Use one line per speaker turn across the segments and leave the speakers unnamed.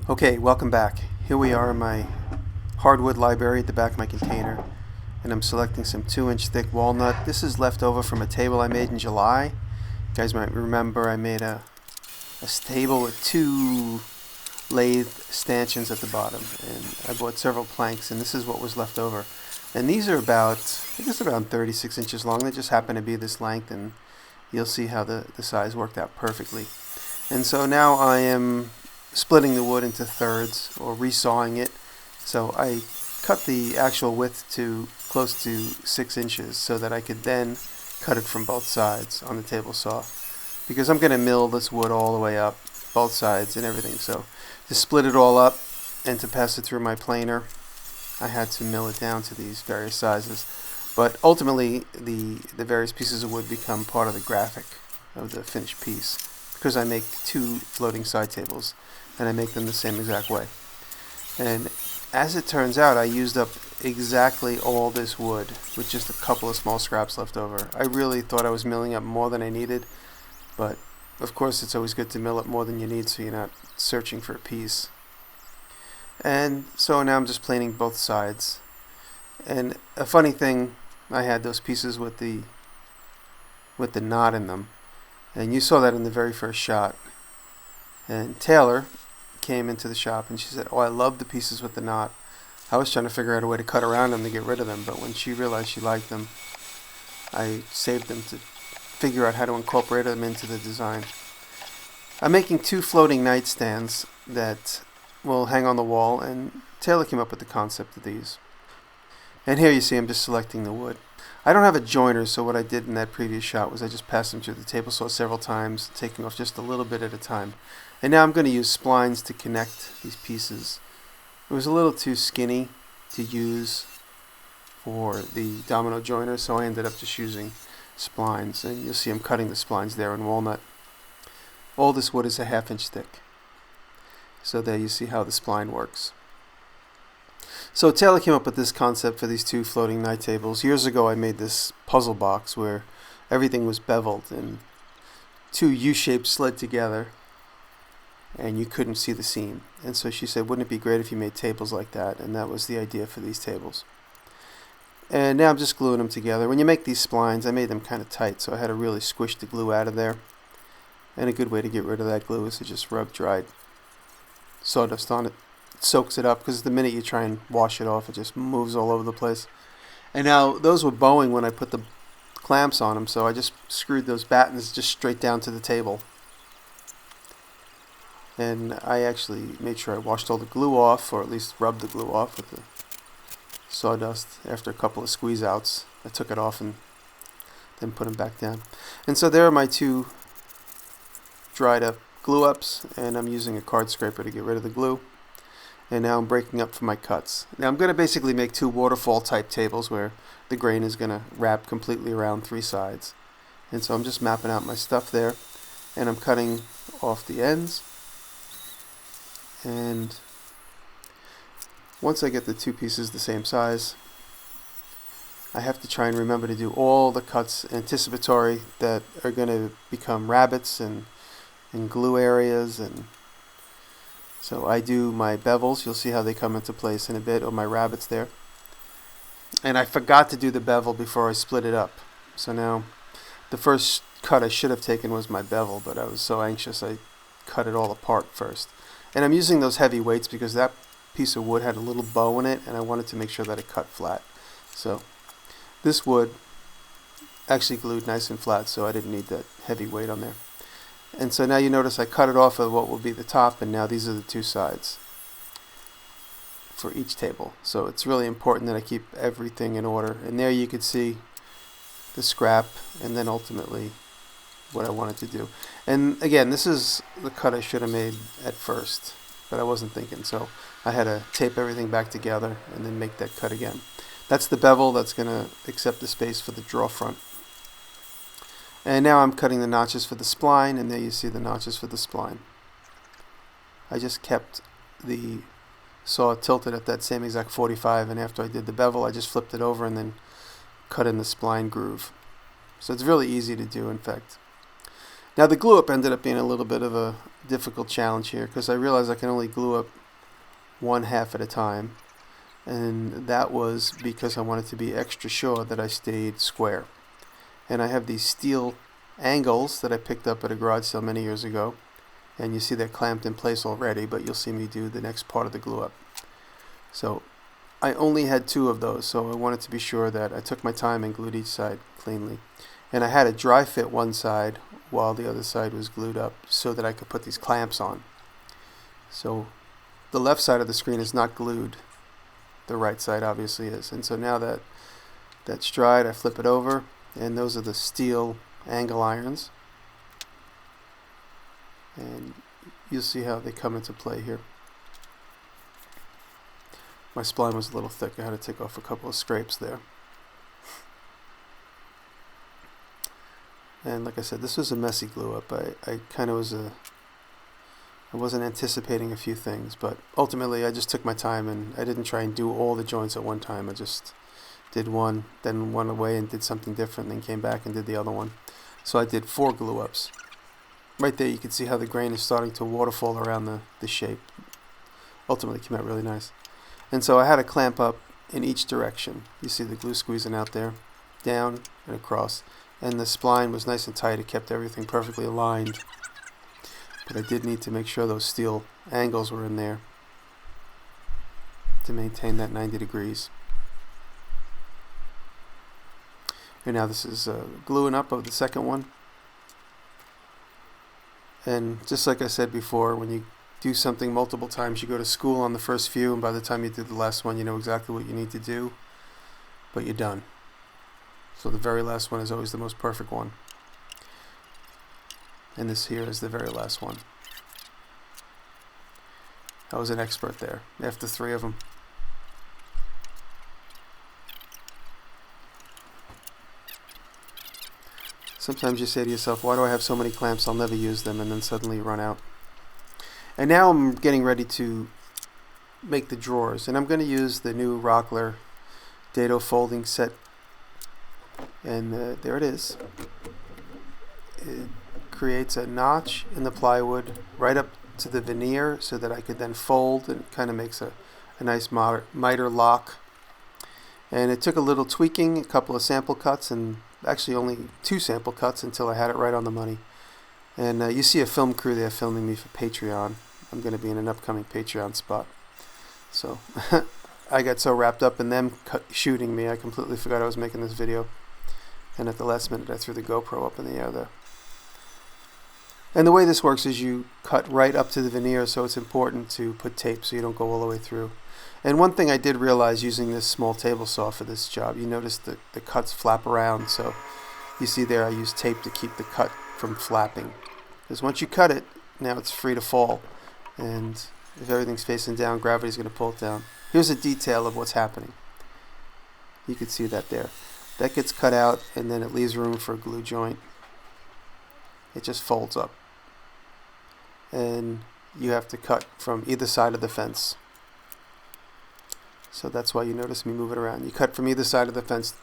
Okay, welcome back. Here we are in my hardwood library at the back of my container, and I'm selecting some 2-inch thick walnut. This is left over from a table I made in July. You guys might remember I made a table with 2 lathe stanchions at the bottom, and I bought several planks, and this is what was left over. And these are about, I guess around 36 inches long. They just happen to be this length, and you'll see how the size worked out perfectly. And so now I am splitting the wood into thirds or resawing it. So I cut the actual width to close to 6 inches so that I could then cut it from both sides on the table saw, because I'm going to mill this wood all the way up, both sides and everything. So to split it all up and to pass it through my planer, I had to mill it down to these various sizes. But ultimately the various pieces of wood become part of the graphic of the finished piece, because I make 2 floating side tables and I make them the same exact way. And as it turns out, I used up exactly all this wood with just a couple of small scraps left over. I really thought I was milling up more than I needed, but of course it's always good to mill up more than you need so you're not searching for a piece. And so now I'm just planing both sides. And a funny thing, I had those pieces with the knot in them, and you saw that in the very first shot. And Taylor came into the shop and she said, "Oh, I love the pieces with the knot." I was trying to figure out a way to cut around them to get rid of them, but when she realized she liked them, I saved them to figure out how to incorporate them into the design. I'm making 2 floating nightstands that will hang on the wall, and Taylor came up with the concept of these. And here you see I'm just selecting the wood. I don't have a joiner, so what I did in that previous shot was I just passed them through the table saw several times, taking off just a little bit at a time. And now I'm going to use splines to connect these pieces. It was a little too skinny to use for the domino joiner, so I ended up just using splines. And you'll see I'm cutting the splines there in walnut. All this wood is a 1/2 inch thick. So there you see how the spline works. So Taylor came up with this concept for these 2 floating night tables. Years ago I made this puzzle box where everything was beveled and 2 U-shapes slid together and you couldn't see the seam. And so she said, wouldn't it be great if you made tables like that? And that was the idea for these tables. And now I'm just gluing them together. When you make these splines, I made them kind of tight, so I had to really squish the glue out of there. And a good way to get rid of that glue is to just rub dried sawdust on it. It soaks it up, because the minute you try and wash it off, it just moves all over the place. And now those were bowing when I put the clamps on them, so I just screwed those battens just straight down to the table. And I actually made sure I washed all the glue off, or at least rubbed the glue off with the sawdust. After a couple of squeeze outs, I took it off and then put them back down. And so there are my 2 dried up glue ups, and I'm using a card scraper to get rid of the glue. And now I'm breaking up for my cuts. Now I'm going to basically make 2 waterfall type tables where the grain is going to wrap completely around 3 sides. And so I'm just mapping out my stuff there, and I'm cutting off the ends. And once I get the 2 pieces the same size, I have to try and remember to do all the cuts anticipatory that are going to become rabbets and glue areas. And so I do my bevels. You'll see how they come into place in a bit, or my rabbets there. And I forgot to do the bevel before I split it up. So now the first cut I should have taken was my bevel, but I was so anxious I cut it all apart first. And I'm using those heavy weights because that piece of wood had a little bow in it, and I wanted to make sure that it cut flat. So this wood actually glued nice and flat, so I didn't need that heavy weight on there. And so now you notice I cut it off of what will be the top, and now these are the 2 sides for each table. So it's really important that I keep everything in order. And there you could see the scrap, and then ultimately what I wanted to do. And again, this is the cut I should have made at first, but I wasn't thinking, so I had to tape everything back together and then make that cut again. That's the bevel that's going to accept the space for the draw front. And now I'm cutting the notches for the spline, and there you see the notches for the spline. I just kept the saw tilted at that same exact 45, and after I did the bevel I just flipped it over and then cut in the spline groove. So it's really easy to do, in fact. Now the glue up ended up being a little bit of a difficult challenge here because I realized I can only glue up one half at a time, and that was because I wanted to be extra sure that I stayed square. And I have these steel angles that I picked up at a garage sale many years ago, and you see they're clamped in place already, but you'll see me do the next part of the glue up. So I only had 2 of those, so I wanted to be sure that I took my time and glued each side cleanly. And I had a dry fit one side while the other side was glued up so that I could put these clamps on. So the left side of the screen is not glued, the right side obviously is. And so now that that's dried, I flip it over, and those are the steel angle irons, and you'll see how they come into play here. My spline was a little thick. I had to take off a couple of scrapes there. And like I said, this was a messy glue up. I kind of was I wasn't anticipating a few things, but ultimately I just took my time and I didn't try and do all the joints at one time. I just did one, then went away and did something different, then came back and did the other one. So I did 4 glue ups. Right there you can see how the grain is starting to waterfall around the shape. Ultimately came out really nice. And so I had a clamp up in each direction. You see the glue squeezing out there, down and across. And the spline was nice and tight. It kept everything perfectly aligned. But I did need to make sure those steel angles were in there to maintain that 90 degrees. And now this is gluing up of the second one. And just like I said before, when you do something multiple times, you go to school on the first few, and by the time you do the last one, you know exactly what you need to do, but you're done. So the very last one is always the most perfect one. And this here is the very last one. I was an expert there, after 3 of them. Sometimes you say to yourself, why do I have so many clamps? I'll never use them, and then suddenly you run out. And now I'm getting ready to make the drawers, and I'm going to use the new Rockler dado folding set, and there it is. It creates a notch in the plywood right up to the veneer so that I could then fold, and it kind of makes a nice miter lock. And it took a little tweaking, a couple of sample cuts, and actually only 2 sample cuts until I had it right on the money. And you see a film crew there filming me for Patreon. I'm going to be in an upcoming Patreon spot. So I got so wrapped up in them shooting me, I completely forgot I was making this video. And at the last minute, I threw the GoPro up in the air there. And the way this works is you cut right up to the veneer, so it's important to put tape so you don't go all the way through. And one thing I did realize using this small table saw for this job, you notice that the cuts flap around, so you see there I use tape to keep the cut from flapping. Because once you cut it, now it's free to fall. And if everything's facing down, gravity's going to pull it down. Here's a detail of what's happening. You can see that there. That gets cut out, and then it leaves room for a glue joint. It just folds up. And you have to cut from either side of the fence. So that's why you notice me move it around. You cut from either side of the fence,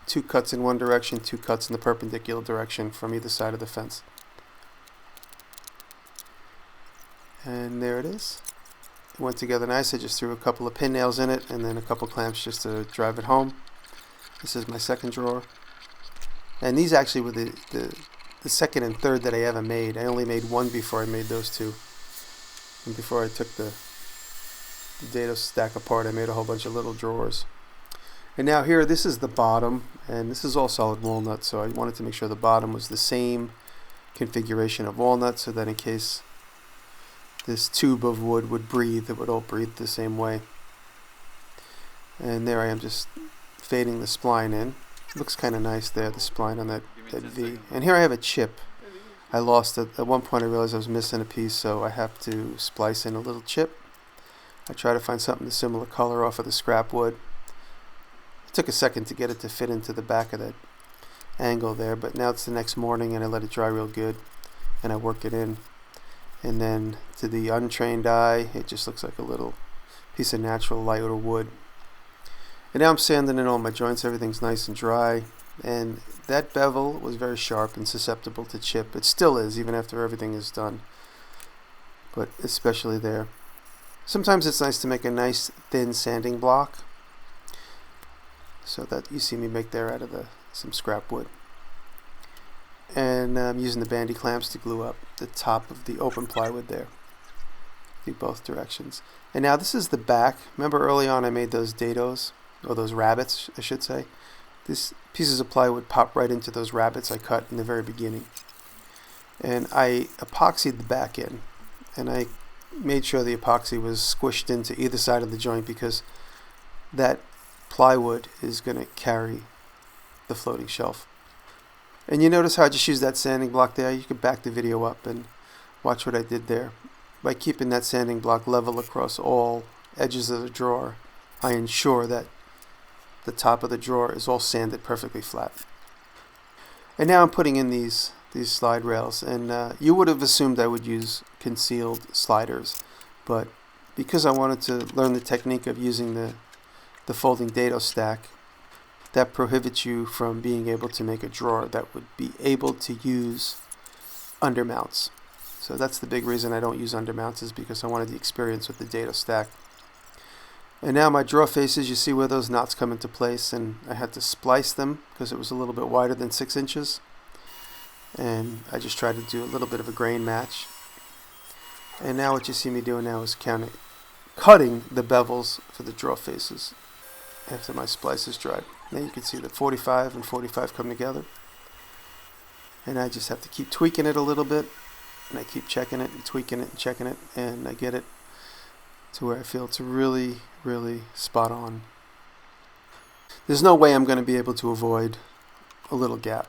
2 cuts in one direction, 2 cuts in the perpendicular direction from either side of the fence. And there it is. It went together nice. I just threw a couple of pin nails in it and then a couple clamps just to drive it home. This is my second drawer. And these actually were the second and third that I ever made. I only made 1 before I made those 2. And before I took the dado stack apart, I made a whole bunch of little drawers. And now here, this is the bottom, and this is all solid walnut, so I wanted to make sure the bottom was the same configuration of walnut so that in case this tube of wood would breathe, it would all breathe the same way. And there I am just fading the spline in. Looks kind of nice there, the spline on that V. And here I have a chip. I lost it. At one point I realized I was missing a piece, so I have to splice in a little chip. I try to find something a similar color off of the scrap wood. It took a second to get it to fit into the back of that angle there, but now it's the next morning and I let it dry real good and I work it in. And then to the untrained eye, it just looks like a little piece of natural lighter wood. And now I'm sanding in all my joints. Everything's nice and dry. And that bevel was very sharp and susceptible to chip. It still is, even after everything is done. but especially there. Sometimes it's nice to make a nice thin sanding block, so that you see me make there out of some scrap wood. And I'm using the bandy clamps to glue up the top of the open plywood there, in both directions. And now this is the back. Remember early on I made those dados, or those rabbits I should say. These pieces of plywood pop right into those rabbits I cut in the very beginning. And I epoxied the back in, and I made sure the epoxy was squished into either side of the joint, because that plywood is going to carry the floating shelf. And you notice how I just used that sanding block there? You can back the video up and watch what I did there. By keeping that sanding block level across all edges of the drawer, I ensure that the top of the drawer is all sanded perfectly flat. And now I'm putting in these slide rails, and you would have assumed I would use concealed sliders, but because I wanted to learn the technique of using the folding dado stack, that prohibits you from being able to make a drawer that would be able to use undermounts. So that's the big reason I don't use undermounts, is because I wanted the experience with the dado stack. And now my drawer faces, you see where those knots come into place, and I had to splice them because it was a little bit wider than 6 inches. And I just tried to do a little bit of a grain match. And now what you see me doing now is cutting the bevels for the drawer faces after my splice is dried. Now you can see that 45 and 45 come together. And I just have to keep tweaking it a little bit, and I keep checking it and tweaking it and checking it, and I get it to where I feel it's really, really spot on. There's no way I'm going to be able to avoid a little gap.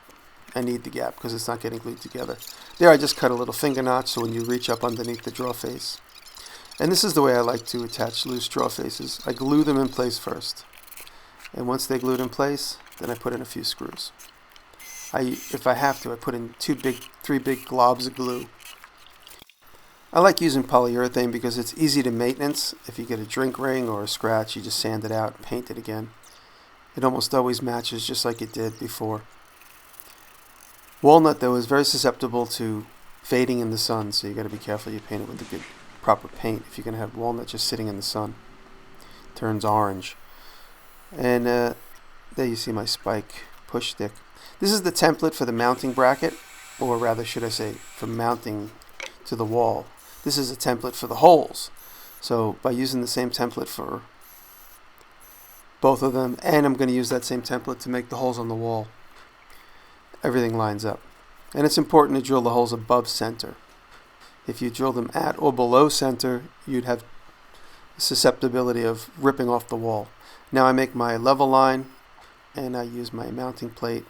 I need the gap because it's not getting glued together. There I just cut a little finger notch so when you reach up underneath the drawer face. And this is the way I like to attach loose drawer faces. I glue them in place first. And once they're glued in place, then I put in a few screws. If I have to, I put in 3 big globs of glue. I like using polyurethane because it's easy to maintenance. If you get a drink ring or a scratch, you just sand it out and paint it again. It almost always matches just like it did before. Walnut, though, is very susceptible to fading in the sun, so you got to be careful you paint it with a good, proper paint. If you're going to have walnut just sitting in the sun, it turns orange. And there you see my spike push stick. This is the template for the mounting bracket, or rather, should I say, for mounting to the wall. This is a template for the holes. So by using the same template for both of them, and I'm going to use that same template to make the holes on the wall, everything lines up. And it's important to drill the holes above center. If you drill them at or below center, you'd have susceptibility of ripping off the wall. Now I make my level line, and I use my mounting plate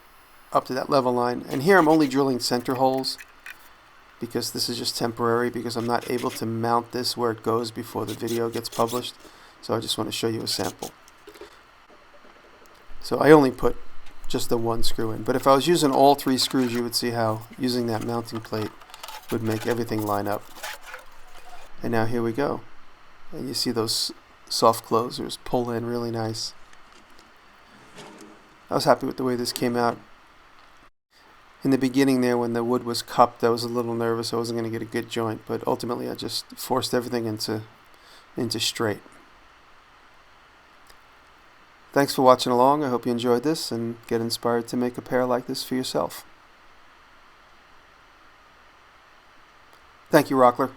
up to that level line. And here I'm only drilling center holes because this is just temporary, because I'm not able to mount this where it goes before the video gets published. So I just want to show you a sample. So I only put just the 1 screw in. But if I was using all 3 screws, you would see how using that mounting plate would make everything line up. And now here we go. And you see those soft closers pull in really nice. I was happy with the way this came out. In the beginning there, when the wood was cupped, I was a little nervous I wasn't going to get a good joint, but ultimately I just forced everything into straight. Thanks for watching along. I hope you enjoyed this and get inspired to make a pair like this for yourself. Thank you, Rockler.